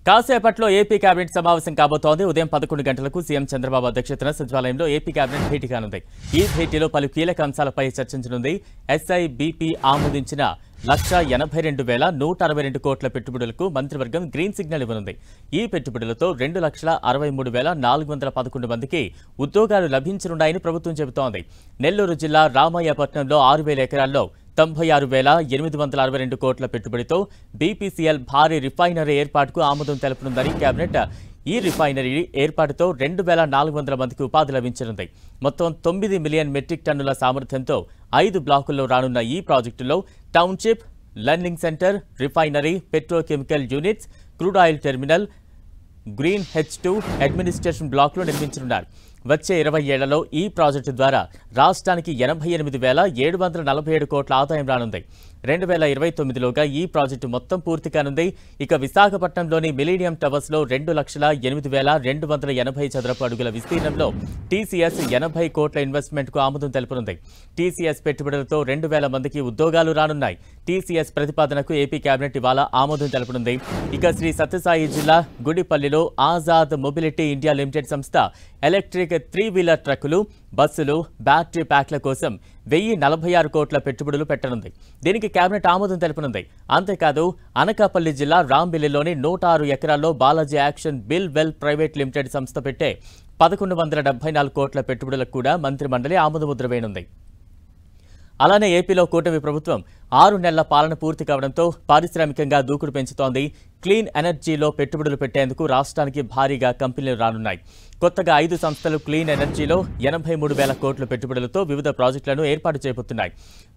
కాసేపట్లో AP cabinet సమావేశం కాబోతోంది. ఉదయం 11 గంటలకు సీఎం చంద్రబాబు అధ్యక్షతన సచివాలయంలో ఏపీ కేబినెట్ భేటీ కానుంది. ఈ భేటీలో పలు కీలక అంశాలపై చర్చించనుంది. ఎస్ఐబిపి ఆమోదించిన 1,82,162 కోట్ల పెట్టుబడులకు మంత్రివర్గం గ్రీన్ సిగ్నల్ ఇవ్వనుంది. ఈ పెట్టుబడులతో 2,63,411 మందికి ఉద్యోగాలు లభించనున్నాయని ప్రభుత్వం చెబుతోంది. నెల్లూరు జిల్లా రామయ్యపట్నంలో 6,000 ఎకరాల్లో 96,862 కోట్ల పెట్టుబడితో బీపీసీఎల్ భారీ రిఫైనరీ ఏర్పాటుకు ఆమోదం తెలపనుందని కేబినెట్. ఈ రిఫైనరీ ఏర్పాటుతో 2,400 మందికి ఉపాధి లభించనుంది. మొత్తం 9 మిలియన్ మెట్రిక్ టన్నుల సామర్థ్యంతో 5 బ్లాకుల్లో రానున్న ఈ ప్రాజెక్టులో township, learning centre, refinery, petrochemical units, crude oil terminal, green H2 administration బ్లాక్లు నిర్మించనున్నారు. వచ్చే 20 ఏళ్లలో ఈ ప్రాజెక్టు ద్వారా రాష్ట్రానికి 88,747 కోట్ల ఆదాయం రానుంది. 2029లోగా ఈ ప్రాజెక్టు మొత్తం పూర్తి కానుంది. ఇక విశాఖపట్నంలోని మిలీనియం టవర్స్లో 2,08,280 చదరపు అడుగుల విస్తీర్ణంలో టీసీఎస్ 80 కోట్ల ఇన్వెస్ట్మెంట్కు ఆమోదం తెలుపనుంది. టీసీఎస్ పెట్టుబడులతో 2,000 మందికి ఉద్యోగాలు రానున్నాయి. టీసీఎస్ ప్రతిపాదనకు ఏపీ కేబినెట్ ఇవాళ ఆమోదం తెలుపనుంది. ఇక శ్రీ సత్యసాయి జిల్లా గుడిపల్లిలో ఆజాద్ మొబిలిటీ ఇండియా లిమిటెడ్ సంస్థ ఎలక్ట్రిక్ 3-వీలర్ ట్రక్కులు, బస్సులు, బ్యాటరీ ప్యాక్ల కోసం 1,046 కోట్ల పెట్టుబడులు పెట్టనుంది. దీనికి కేబినెట్ ఆమోదం తెలుపనుంది. అంతేకాదు అనకాపల్లి జిల్లా రాంబిల్లిలోని 106 ఎకరాల్లో Balaji action bill well private limited సంస్థ పెట్టే 1,174 కోట్ల పెట్టుబడులకు కూడా మంత్రిమండలి ఆమోదముద్ర వేయనుంది. అలానే ఏపీలో కూటమి ప్రభుత్వం 6 నెలల పాలన పూర్తి కావడంతో పారిశ్రామికంగా దూకుడు పెంచుతోంది. క్లీన్ ఎనర్జీలో పెట్టుబడులు పెట్టేందుకు రాష్ట్రానికి భారీగా కంపెనీలు రానున్నాయి. కొత్తగా 5 సంస్థలు క్లీన్ ఎనర్జీలో 83,000 కోట్ల పెట్టుబడులతో వివిధ ప్రాజెక్టులను ఏర్పాటు చేయబోతున్నాయి.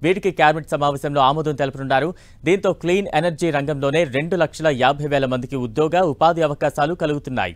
వీటికి కేబినెట్ సమావేశంలో ఆమోదం తెలుపనున్నారు. దీంతో క్లీన్ ఎనర్జీ రంగంలోనే 2,50,000 మందికి ఉద్యోగ, ఉపాధి అవకాశాలు కలుగుతున్నాయి.